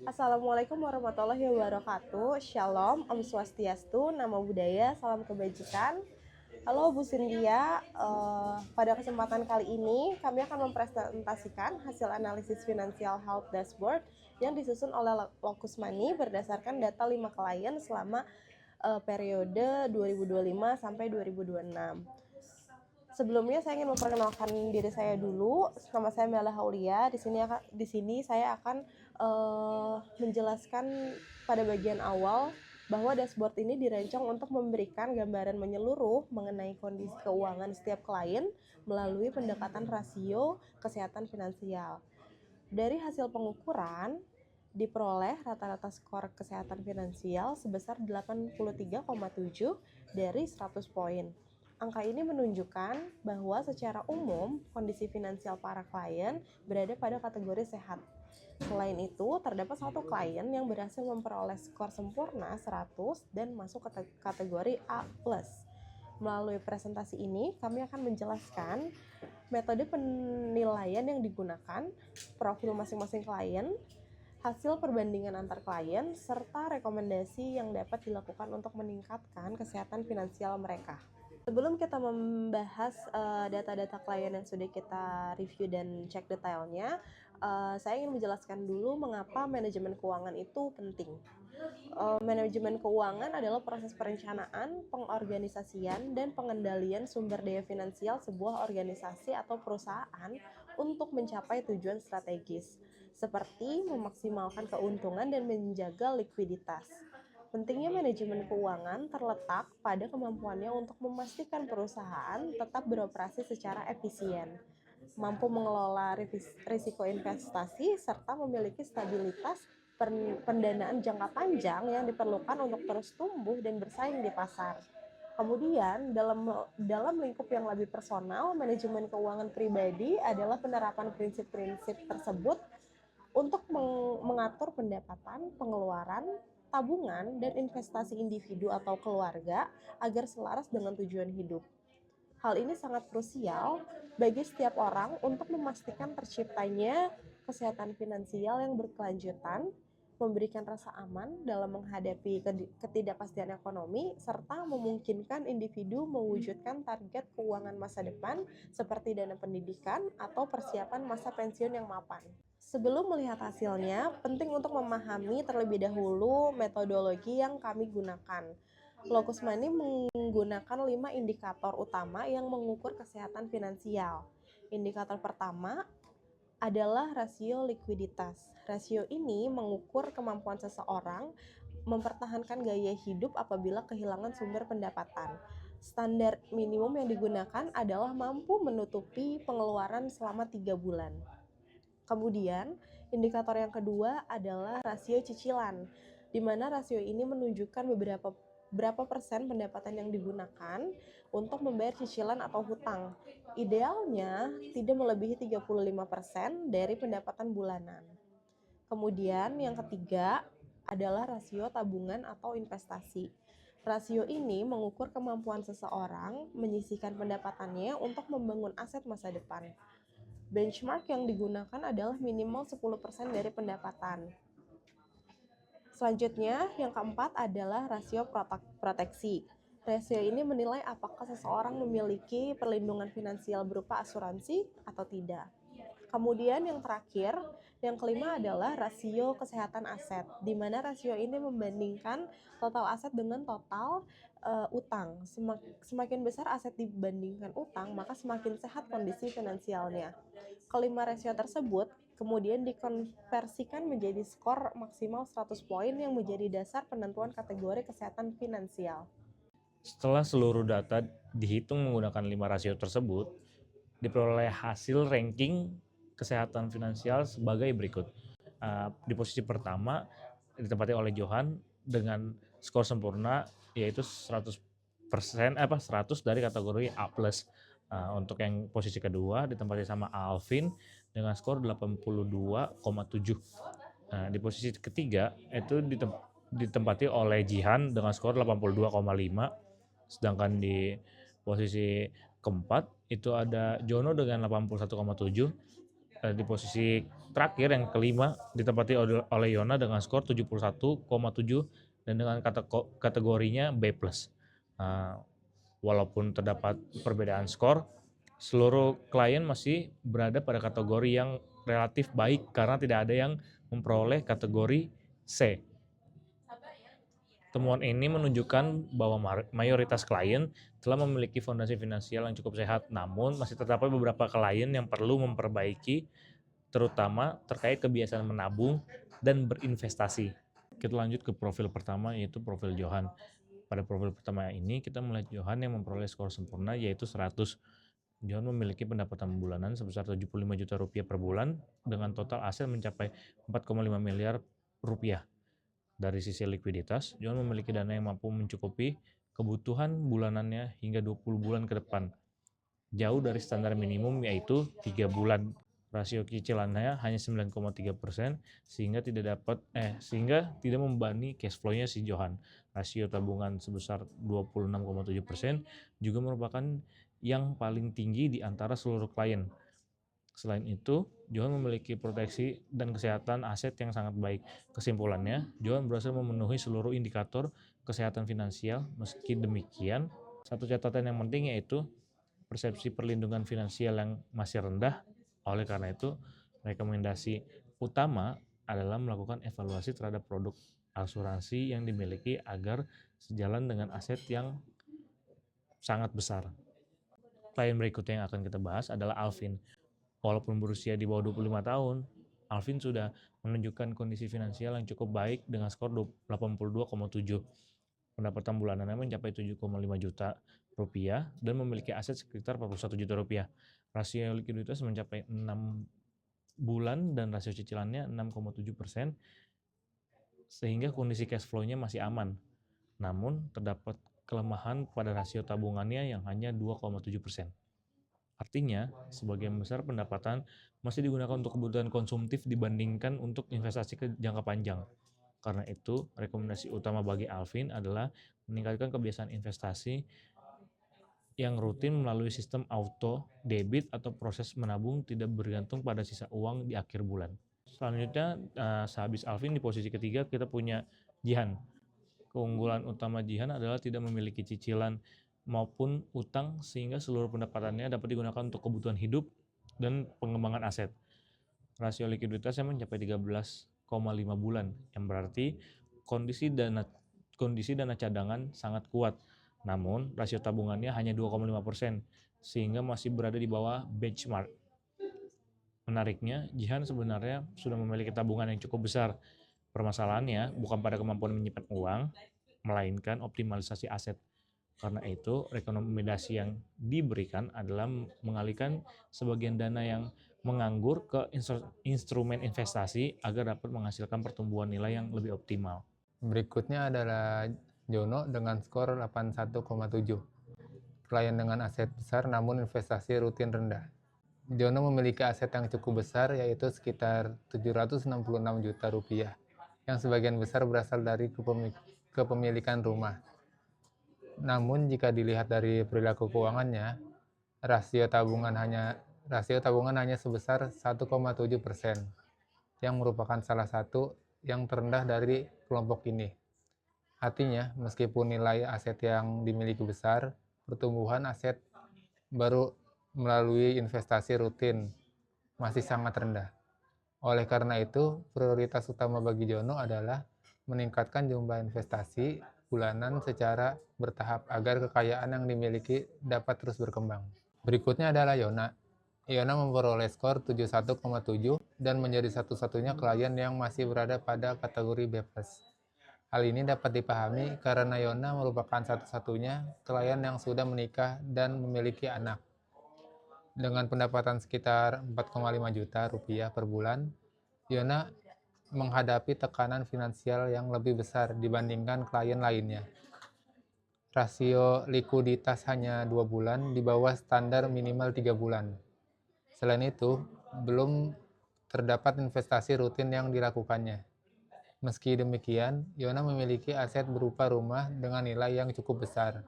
Assalamualaikum warahmatullahi wabarakatuh. Shalom, Om Swastiastu, Namo Buddhaya, salam kebajikan. Halo Bu Cynthia, pada kesempatan kali ini kami akan mempresentasikan hasil analisis Financial Health Dashboard yang disusun oleh Locus Money berdasarkan data 5 klien selama periode 2025 sampai 2026. Sebelumnya saya ingin memperkenalkan diri saya dulu. Nama saya Mela Haulia. Di sini saya akan menjelaskan pada bagian awal bahwa dashboard ini dirancang untuk memberikan gambaran menyeluruh mengenai kondisi keuangan setiap klien melalui pendekatan rasio kesehatan finansial. Dari hasil pengukuran diperoleh rata-rata skor kesehatan finansial sebesar 83,7 dari 100 poin. Angka ini menunjukkan bahwa secara umum kondisi finansial para klien berada pada kategori sehat. Selain itu, terdapat satu klien yang berhasil memperoleh skor sempurna 100 dan masuk ke kategori A+. Melalui presentasi ini, kami akan menjelaskan metode penilaian yang digunakan, profil masing-masing klien, hasil perbandingan antar klien, serta rekomendasi yang dapat dilakukan untuk meningkatkan kesehatan finansial mereka. Sebelum kita membahas data-data klien yang sudah kita review dan cek detailnya, saya ingin menjelaskan dulu mengapa manajemen keuangan itu penting. Manajemen keuangan adalah proses perencanaan, pengorganisasian, dan pengendalian sumber daya finansial sebuah organisasi atau perusahaan untuk mencapai tujuan strategis, seperti memaksimalkan keuntungan dan menjaga likuiditas. Pentingnya manajemen keuangan terletak pada kemampuannya untuk memastikan perusahaan tetap beroperasi secara efisien, mampu mengelola risiko investasi, serta memiliki stabilitas pendanaan jangka panjang yang diperlukan untuk terus tumbuh dan bersaing di pasar. Kemudian, dalam lingkup yang lebih personal, manajemen keuangan pribadi adalah penerapan prinsip-prinsip tersebut untuk mengatur pendapatan, pengeluaran, tabungan, dan investasi individu atau keluarga agar selaras dengan tujuan hidup. Hal ini sangat krusial bagi setiap orang untuk memastikan terciptanya kesehatan finansial yang berkelanjutan, memberikan rasa aman dalam menghadapi ketidakpastian ekonomi, serta memungkinkan individu mewujudkan target keuangan masa depan seperti dana pendidikan atau persiapan masa pensiun yang mapan. Sebelum melihat hasilnya, penting untuk memahami terlebih dahulu metodologi yang kami gunakan. Locus Money menggunakan 5 indikator utama yang mengukur kesehatan finansial. Indikator pertama adalah rasio likuiditas. Rasio ini mengukur kemampuan seseorang mempertahankan gaya hidup apabila kehilangan sumber pendapatan. Standar minimum yang digunakan adalah mampu menutupi pengeluaran selama 3 bulan. Kemudian, indikator yang kedua adalah rasio cicilan, di mana rasio ini menunjukkan berapa persen pendapatan yang digunakan untuk membayar cicilan atau hutang. Idealnya tidak melebihi 35% dari pendapatan bulanan. Kemudian yang ketiga adalah rasio tabungan atau investasi. Rasio ini mengukur kemampuan seseorang menyisihkan pendapatannya untuk membangun aset masa depan. Benchmark yang digunakan adalah minimal 10% dari pendapatan. Selanjutnya, yang keempat adalah rasio proteksi. Rasio ini menilai apakah seseorang memiliki perlindungan finansial berupa asuransi atau tidak. Kemudian yang terakhir, yang kelima adalah rasio kesehatan aset, di mana rasio ini membandingkan total aset dengan total utang. Semakin besar aset dibandingkan utang, maka semakin sehat kondisi finansialnya. Kelima rasio tersebut kemudian dikonversikan menjadi skor maksimal 100 poin yang menjadi dasar penentuan kategori kesehatan finansial. Setelah seluruh data dihitung menggunakan 5 rasio tersebut, diperoleh hasil ranking kesehatan finansial sebagai berikut. Di posisi pertama ditempati oleh Johan dengan skor sempurna yaitu 100% 100 dari kategori A+. Untuk yang posisi kedua ditempati sama Alvin dengan skor 82,7. Di posisi ketiga itu ditempati oleh Jihan dengan skor 82,5. Sedangkan di posisi keempat itu ada Jono dengan 81,7. Di posisi terakhir yang kelima ditempati oleh Yona dengan skor 71,7 dan dengan kategorinya B+. Walaupun terdapat perbedaan skor, seluruh klien masih berada pada kategori yang relatif baik karena tidak ada yang memperoleh kategori C. Temuan ini menunjukkan bahwa mayoritas klien telah memiliki fondasi finansial yang cukup sehat, namun masih terdapat beberapa klien yang perlu memperbaiki, terutama terkait kebiasaan menabung dan berinvestasi. Kita lanjut ke profil pertama, yaitu profil Johan. Pada profil pertama ini, kita melihat Johan yang memperoleh skor sempurna, yaitu 100. Johan memiliki pendapatan bulanan sebesar 75 juta rupiah per bulan, dengan total aset mencapai 4,5 miliar rupiah. Dari sisi likuiditas, Johan memiliki dana yang mampu mencukupi kebutuhan bulanannya hingga 20 bulan ke depan. Jauh dari standar minimum, yaitu 3 bulan. Rasio cicilannya hanya 9,3%, sehingga tidak membebani cash flow-nya si Johan. Rasio tabungan sebesar 26,7% juga merupakan yang paling tinggi di antara seluruh klien. Selain itu, Johan memiliki proteksi dan kesehatan aset yang sangat baik. Kesimpulannya, Johan berhasil memenuhi seluruh indikator kesehatan finansial. Meski demikian, satu catatan yang penting yaitu persepsi perlindungan finansial yang masih rendah. Oleh karena itu, rekomendasi utama adalah melakukan evaluasi terhadap produk asuransi yang dimiliki agar sejalan dengan aset yang sangat besar. Klien berikutnya yang akan kita bahas adalah Alvin. Walaupun berusia di bawah 25 tahun, Alvin sudah menunjukkan kondisi finansial yang cukup baik dengan skor 82,7. Pendapatan bulanannya mencapai 7,5 juta rupiah dan memiliki aset sekitar 41 juta rupiah. Rasio likuiditas mencapai 6 bulan dan rasio cicilannya 6,7%, sehingga kondisi cash flow-nya masih aman. Namun, terdapat kelemahan pada rasio tabungannya yang hanya 2,7%. Artinya, sebagian besar pendapatan masih digunakan untuk kebutuhan konsumtif dibandingkan untuk investasi ke jangka panjang. Karena itu, rekomendasi utama bagi Alvin adalah meningkatkan kebiasaan investasi yang rutin melalui sistem auto debit atau proses menabung tidak bergantung pada sisa uang di akhir bulan. Selanjutnya, sehabis Alvin di posisi ketiga kita punya Jihan. Keunggulan utama Jihan adalah tidak memiliki cicilan maupun utang, sehingga seluruh pendapatannya dapat digunakan untuk kebutuhan hidup dan pengembangan aset. Rasio likuiditasnya mencapai 13,5 bulan, yang berarti kondisi dana cadangan sangat kuat. Namun, rasio tabungannya hanya 2,5%, sehingga masih berada di bawah benchmark. Menariknya, Jihan sebenarnya sudah memiliki tabungan yang cukup besar. Permasalahannya bukan pada kemampuan menyimpan uang, melainkan optimalisasi aset. Karena itu, rekomendasi yang diberikan adalah mengalihkan sebagian dana yang menganggur ke instrumen investasi agar dapat menghasilkan pertumbuhan nilai yang lebih optimal. Berikutnya adalah Jono dengan skor 81,7. Klien dengan aset besar namun investasi rutin rendah. Jono memiliki aset yang cukup besar, yaitu sekitar 766 juta rupiah, yang sebagian besar berasal dari kepemilikan rumah. Namun jika dilihat dari perilaku keuangannya, rasio tabungan hanya sebesar 1,7%, yang merupakan salah satu yang terendah dari kelompok ini. Artinya, meskipun nilai aset yang dimiliki besar, pertumbuhan aset baru melalui investasi rutin masih sangat rendah. Oleh karena itu, prioritas utama bagi Jono adalah meningkatkan jumlah investasi bulanan secara bertahap agar kekayaan yang dimiliki dapat terus berkembang. Berikutnya adalah Yona. Yona memperoleh skor 71,7 dan menjadi satu-satunya klien yang masih berada pada kategori B+. Hal ini dapat dipahami karena Yona merupakan satu-satunya klien yang sudah menikah dan memiliki anak. Dengan pendapatan sekitar 4,5 juta rupiah per bulan, Yona menghadapi tekanan finansial yang lebih besar dibandingkan klien lainnya. Rasio likuiditas hanya 2 bulan di bawah standar minimal 3 bulan. Selain itu, belum terdapat investasi rutin yang dilakukannya. Meski demikian, Yona memiliki aset berupa rumah dengan nilai yang cukup besar,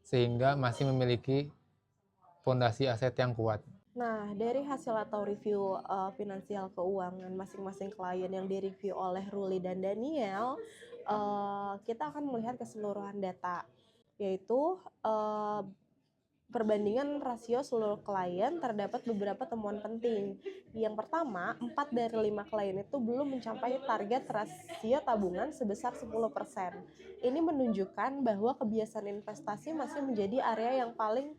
sehingga masih memiliki fondasi aset yang kuat. Nah, dari hasil atau review finansial keuangan masing-masing klien yang direview oleh Ruli dan Daniel, kita akan melihat keseluruhan data, yaitu perbandingan rasio seluruh klien. Terdapat beberapa temuan penting. Yang pertama, 4 dari 5 klien itu belum mencapai target rasio tabungan sebesar 10%. Ini menunjukkan bahwa kebiasaan investasi masih menjadi area yang paling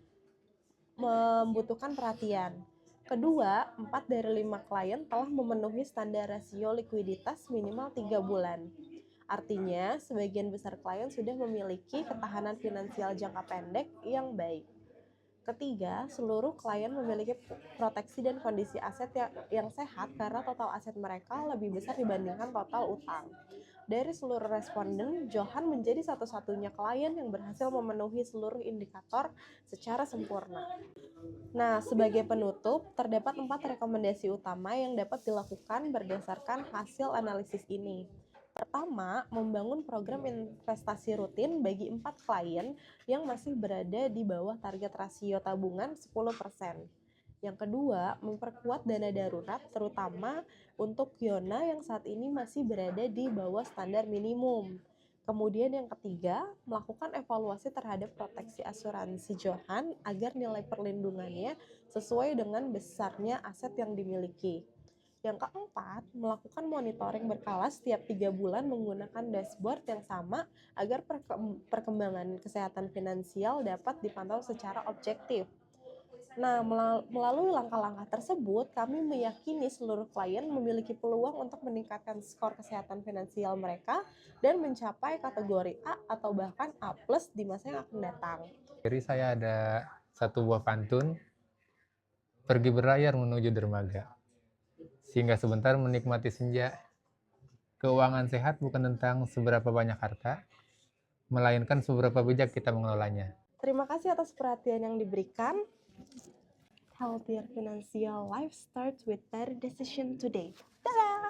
membutuhkan perhatian. Kedua, 4 dari 5 klien telah memenuhi standar rasio likuiditas minimal 3 bulan. Artinya, sebagian besar klien sudah memiliki ketahanan finansial jangka pendek yang baik. Ketiga, seluruh klien memiliki proteksi dan kondisi aset yang sehat karena total aset mereka lebih besar dibandingkan total utang. Dari seluruh responden, Johan menjadi satu-satunya klien yang berhasil memenuhi seluruh indikator secara sempurna. Nah, sebagai penutup, terdapat 4 rekomendasi utama yang dapat dilakukan berdasarkan hasil analisis ini. Pertama, membangun program investasi rutin bagi 4 klien yang masih berada di bawah target rasio tabungan 10%. Yang kedua, memperkuat dana darurat terutama untuk Yona yang saat ini masih berada di bawah standar minimum. Kemudian yang ketiga, melakukan evaluasi terhadap proteksi asuransi Johan agar nilai perlindungannya sesuai dengan besarnya aset yang dimiliki. Yang keempat, melakukan monitoring berkala setiap 3 bulan menggunakan dashboard yang sama agar perkembangan kesehatan finansial dapat dipantau secara objektif. Nah, melalui langkah-langkah tersebut, kami meyakini seluruh klien memiliki peluang untuk meningkatkan skor kesehatan finansial mereka dan mencapai kategori A atau bahkan A+ di masa yang akan datang. Jadi saya ada satu buah pantun, pergi berlayar menuju dermaga, sehingga sebentar menikmati senja. Keuangan sehat bukan tentang seberapa banyak harta, melainkan seberapa bijak kita mengelolanya. Terima kasih atas perhatian yang diberikan. Healthier financial life starts with better decision today. Dadah!